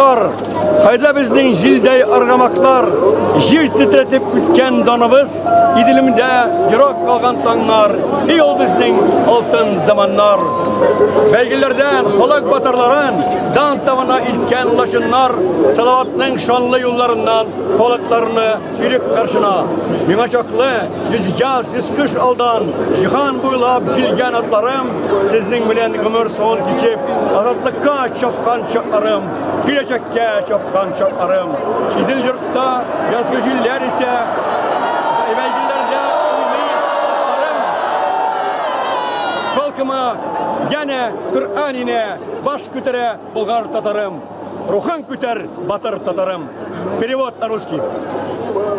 dostlar, kayda bizning jilday argamaklar, jir titretip ütken donumuz, idilimde yürek kalgan tanglar, ey ol bizning altın zamanlar. Belgilerden halak batarların, dan tavana iltken ulaşınlar, salavatның şanlı yollarından kolaklarını yürük karşına. Mine çoklu, yüz yaz, yüz kış aldan, cihan boylap jilgen atlarım, sizning bilen ömür son geçip, azatlıkka çapkan çaplarım, gelecekke çapkan çaplarım. İdil yurtta yazgı jiller ise, evvelgilerde uymay atlarım. Halkıma yine Kur'an'ine baş kütere Bulgar tatarım. Рухан кутер, батар татарам. Перевод на русский.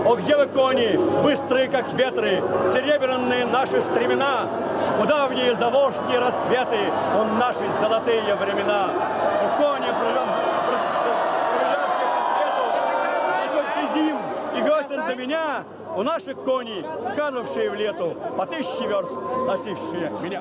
О, где вы, кони, быстрые, как ветры, серебряные наши стремена, куда в ней заволжские рассветы, он наши золотые времена. О, кони, пробежавшие по свету, высокий зим и весен до меня, у наших коней, канувшие в лету, по 1000 верст, носившие меня.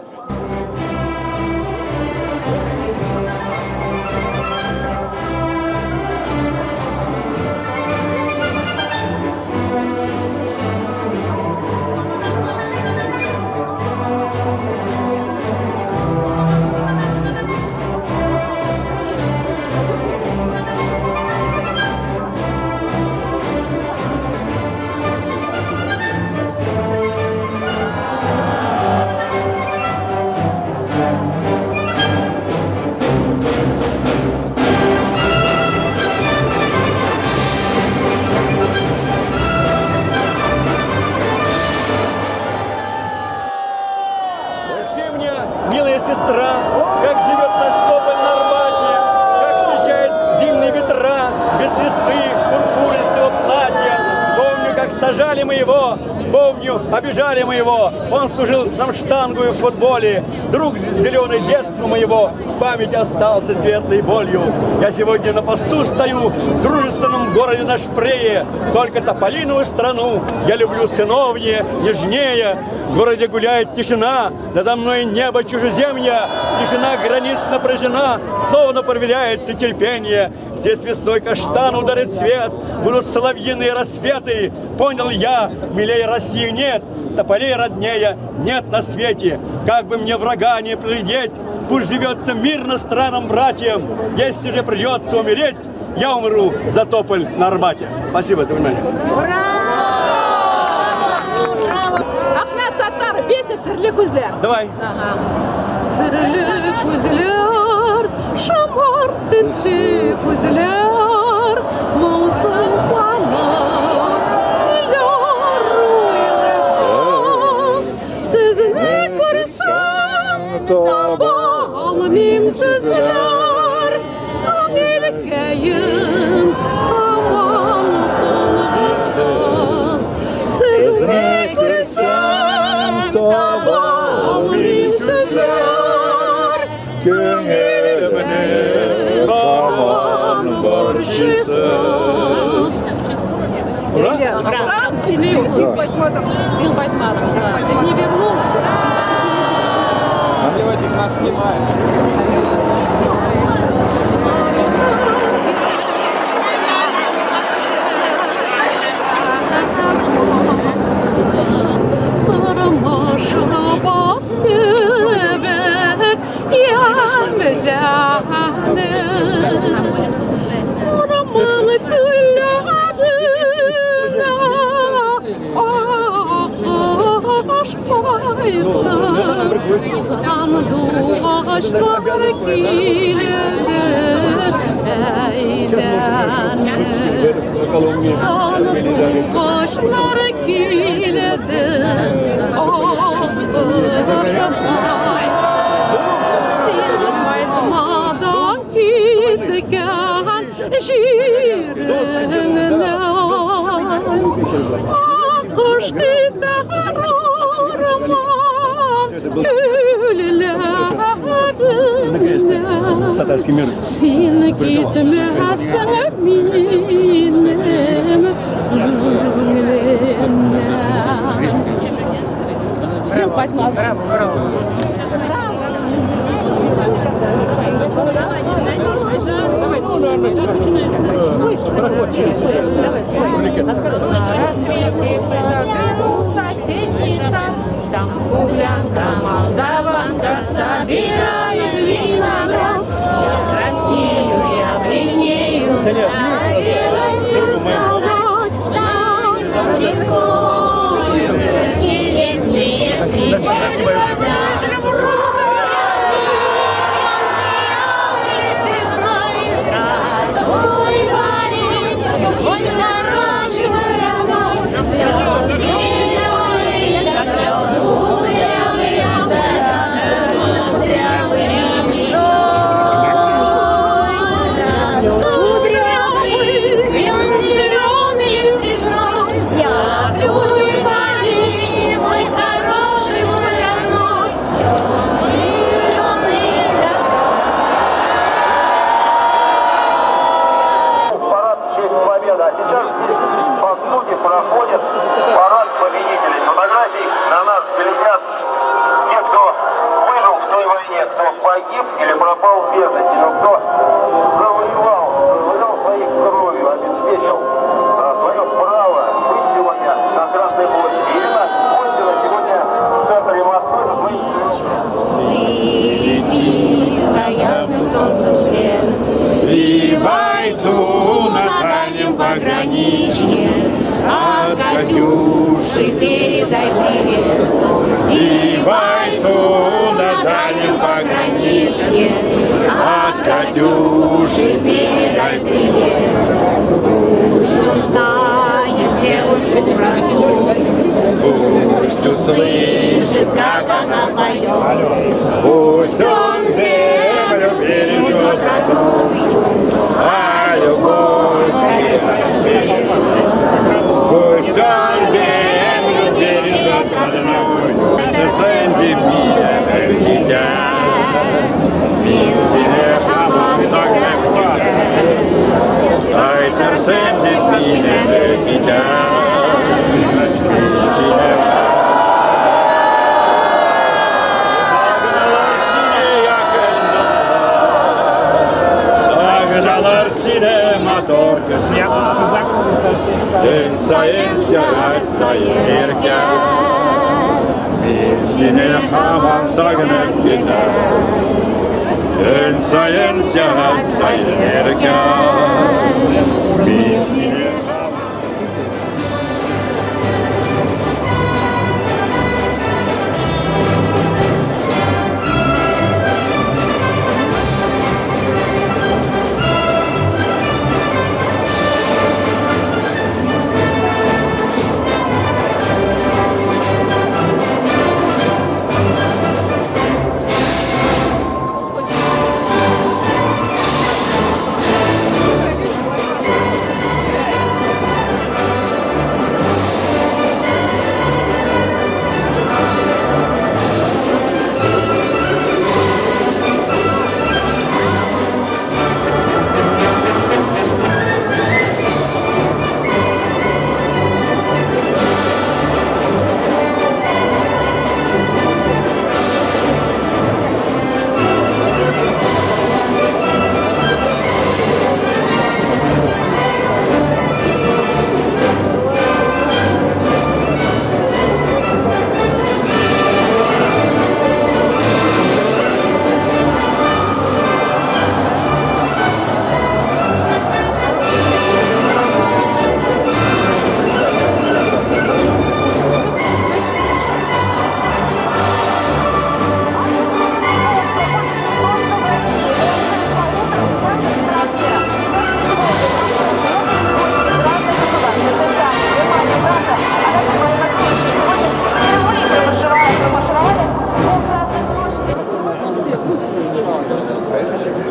Сестра, как живет наш тополь на Арбате, как встречает зимние ветра, без листвы, пурпуристого платья. Помню, как сажали мы его, помню, обижали мы его. Он служил нам штангу в футболе, друг зеленый детства моего, в памяти остался светлой болью. Я сегодня на посту стою, в дружественном городе на Шпрее, только тополиную страну я люблю сыновнее, нежнее. В городе гуляет тишина, надо мной небо чужеземья, тишина границ напряжена, словно проверяется терпение. Здесь весной каштан ударит свет, будут соловьиные рассветы. Понял я, милее России нет, тополей роднее нет на свете. Как бы мне врага не приглядеть, пусть живется мирно странам братьям. Если же придется умереть, я умру за тополь на Арбате. Спасибо за внимание. Sırlı gözler. Давай. Sırlı gözler, şamartı gözler, mağsın falan, ilar uylısız. Siz ne görsem, tabalımım sizler, kanilkeyin, havan kanlısız. Siz ne görsem, tabalıyım sizler, gönlümün kalan borçsuz. Всем Байтманом, ты не вернулся. Девочек нас снимает. Bastırıp yağmurlarını, orman güllerine ağaç koydu. Sandı ağaçlar kilidi eğlenir. Sandı ağaçlar kilidi Seni baytmadan gitken şiirinden Akış gider orman güllerimden Sen gitmezsen benim güllerimden Всем Байтман. Браво, браво. Проход через себя. На рассвете заглянул в соседний сад. Там смуглянка, молдаванка собирает виноград. Я краснею, я бледнею, хотелось бы сказать, нам легко, церкви летние встречи. Здравствуй, парень, мой хороший родной, лед зеленый, как лед кудрявый, кудрявый кудрявый, лед зеленый, лишь весной. Здравствуй, парень, мой хороший, мой родной, лед зеленый, Парад в честь победы. А сейчас по сути проходит парад победителей. Фотографий на нас глядят те, кто выжил в той войне, кто погиб или пропал в бедности, но кто завоевал своей кровью, обеспечил свое право быть сегодня на Красной площади. Ирина Костина сегодня в центре Москвы со своим... Лети за ясным солнцем свет, И бойцу на дальнем пограничье от Катюши передай привет. И бойцу на дальнем пограничье От Катюши передай привет. Пусть он знает девушку простую, Пусть услышит, как она поет. пусть он землю бережет, а любовь пусть он землю бережет родную. Это Сэнди Мия Эрхидя, Мисине Хамам Загнепта, Айтер Сэнди Мия Эрхидя, Мисине Sagdalar sinema torkasına Dön sayın saat sayın erken Bilsine hamam sagnak gider Dön sayın saat sayın erken Bilsine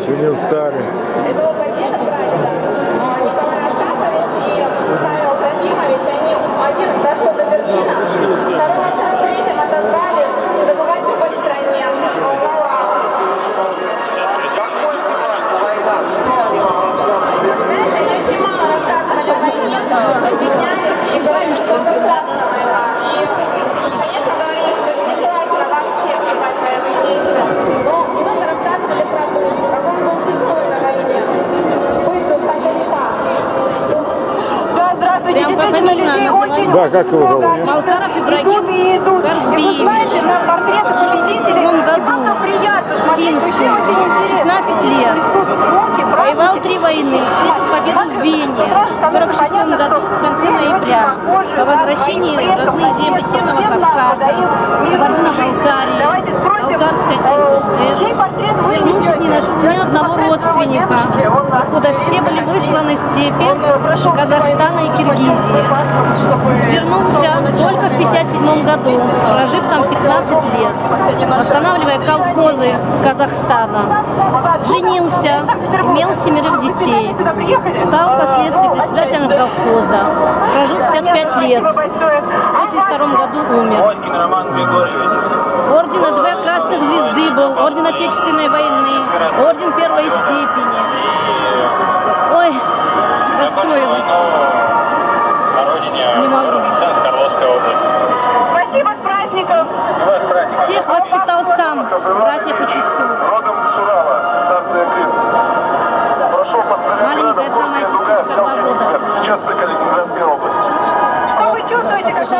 Сегодня устали. Один дошел до Берлина, второй с третьим отозвали, забывать в любой стране. Знаешь, я снимала рассказывать о войне, объясняли и говорили, что это ужасная война. И, конечно, говорили, что это нежелательно вообще вступать в военные действия. Но много рассказывали про то, как он был тяжелый на войне. Быстро, хотя не так. правильно называть? Да, как его зовут? Малкаров Ибрагим Карсбиевич. Пришел в 1937 году в Финскую, 16 лет. Воевал 3 войны, встретил победу в Вене в 1946 году в конце ноября. По возвращении в родные земли Северного Кавказа, Кабардино-Балкарии, Болгарской ССР, вернувшись, не нашел ни одного родственника, покуда все были высланы в степи Казахстана и Киргизии. Вернулся только в 1957 году, прожив там 15 лет, восстанавливая колхозы Казахстана. Женился, имел 7 детей, стал впоследствии председателем колхоза, прожил 65 лет, в 1982 году умер. Ордена 2 красных звезды был, орден Отечественной войны, орден первой степени. Ой, расстроилась. Не могу. Спасибо, с праздником! Всех воспитал сам, братьев и сестер. Родом с Урала, станция Крым. Прошу поздравить. Маленькая самая сестричка, 2 года. Сейчас это Калининградская область. Что вы чувствуете, когда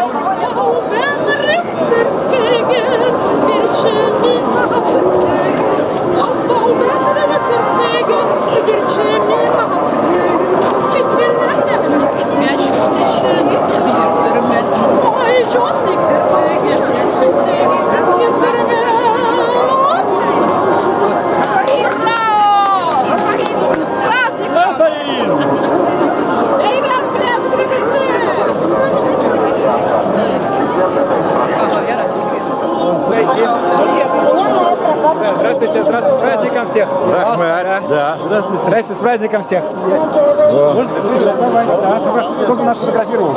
Здравствуйте, здравствуйте, с праздником всех. Да. Здравствуйте, с праздником всех. Можете Только нас фотографировал.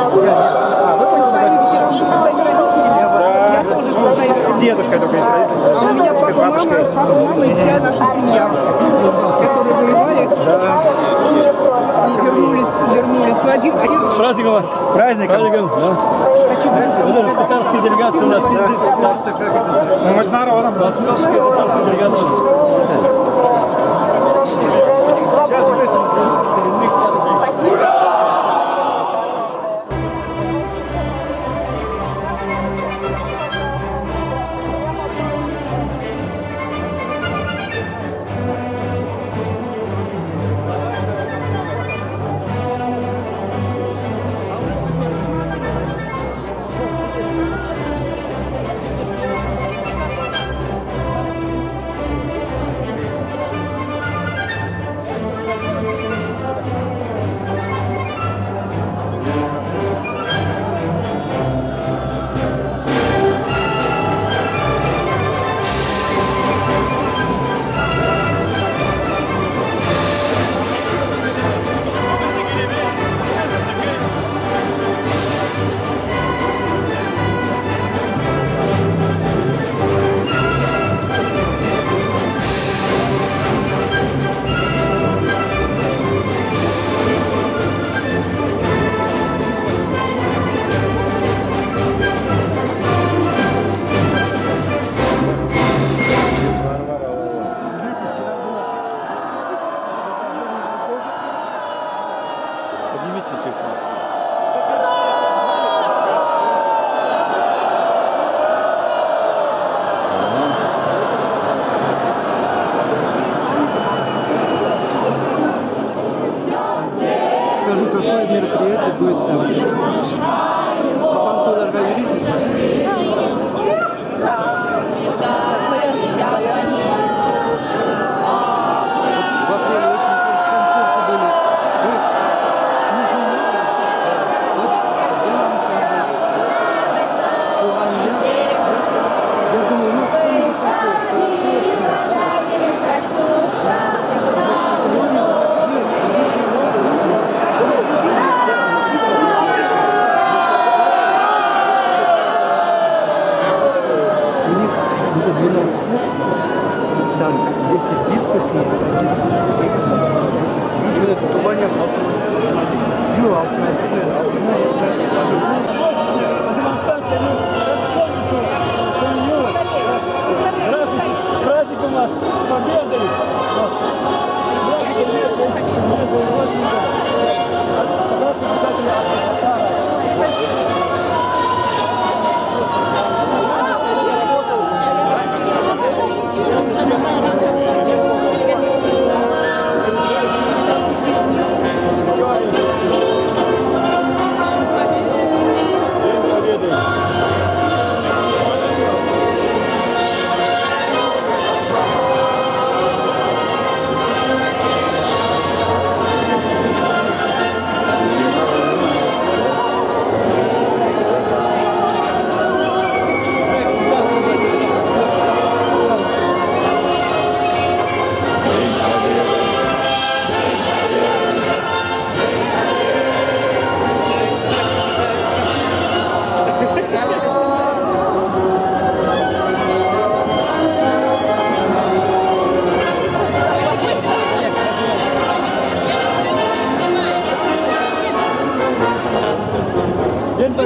С дедушкой только есть родители. А у меня папа, мама и вся наша семья, которые воевали и вернулись. Ну, один. С праздником вас. С праздником. Это татарская делегация у нас. Ну, мы с народом. Московская татарская делегация. Сейчас быстро, без коренных партий.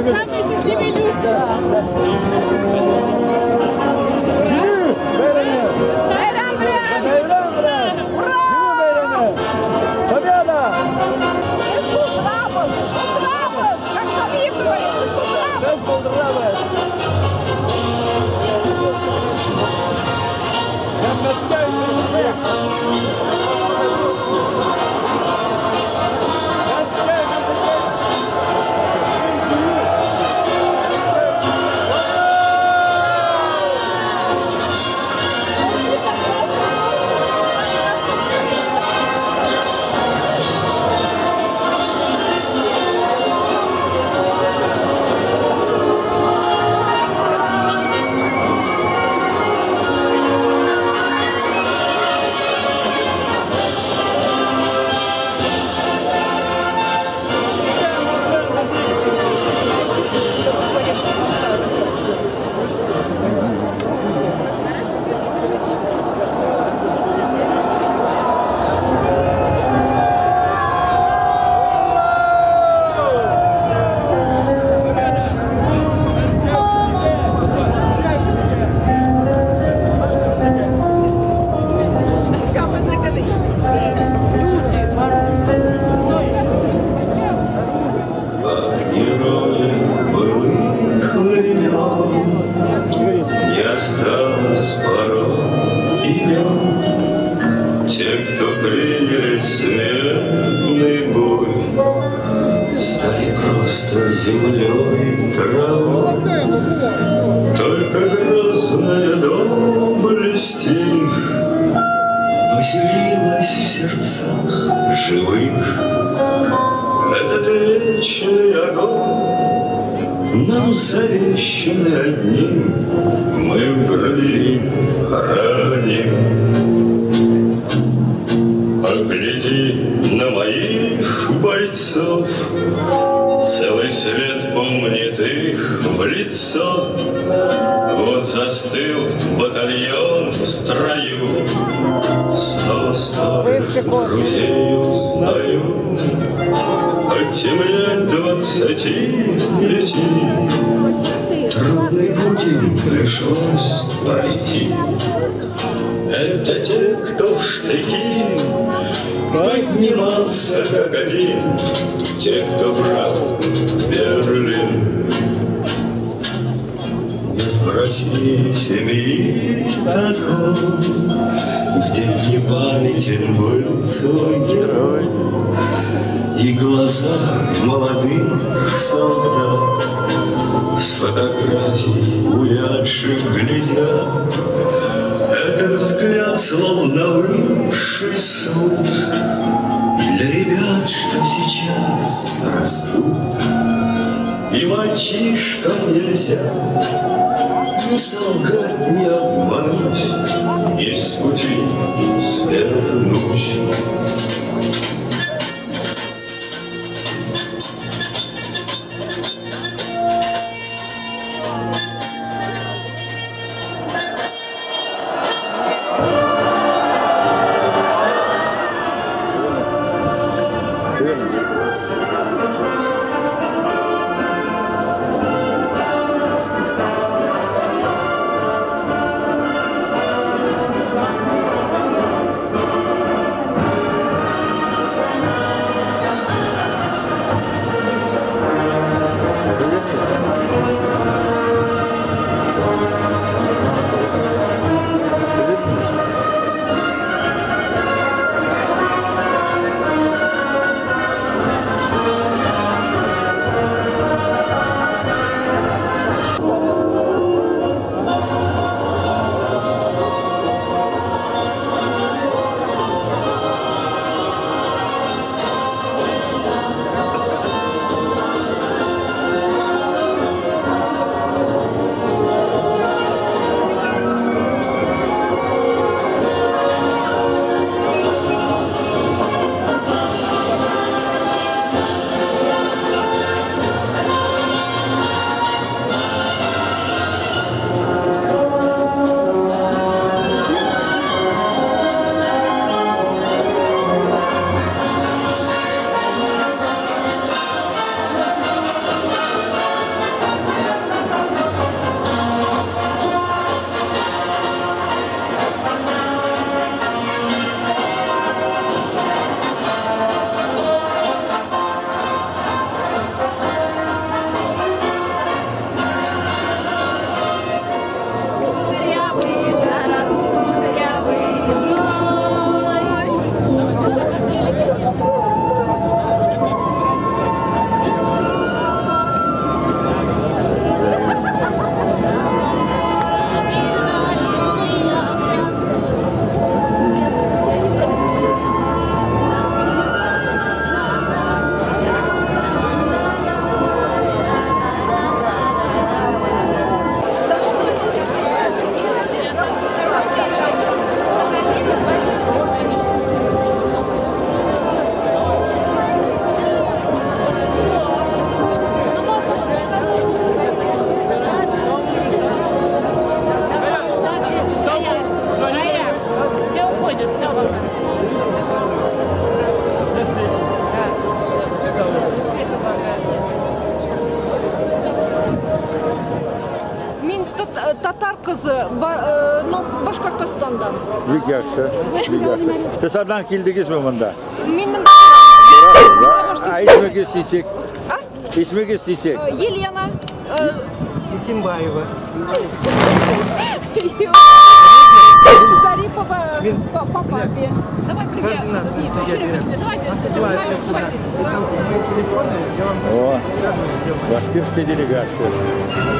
самые счастливые люди. Победа! Как Шабиб говорит, Поздравляю! землей травой, только грозная доблесть их поселилась в сердцах живых. Этот вечный огонь нам завещанный одним, мы в крови храним. Погляди на моих бойцов, целый свет помнит их в лицо. Вот застыл батальон в строю, снова старых друзей узнаю. От темлет 25, трудный путь им пришлось пройти. Это те, кто в штыки поднимался как один, те, кто брал Берлин. Нет в России семьи такой, где не памятен был свой герой, и глаза молодых солдат с фотографий увядших глядят. Этот взгляд словно высший суд для ребят, что сейчас растут. И мальчишкам нельзя ни солгать, ни обмануть, ни с пути свернуть. kızı, Башкортостан'dan. Bik yaxşı. Bik yaxşı. Tesadüfen kildiniz mi bunda? Minnim Ha, içmek isteyecek. İçmek isteyecek. Елена. Исимбаева. Зарипова по папе. Координаты я беру. Посылаю их туда. И там мои телефоны, я вам О, скажу, где мы. башкирская делегация.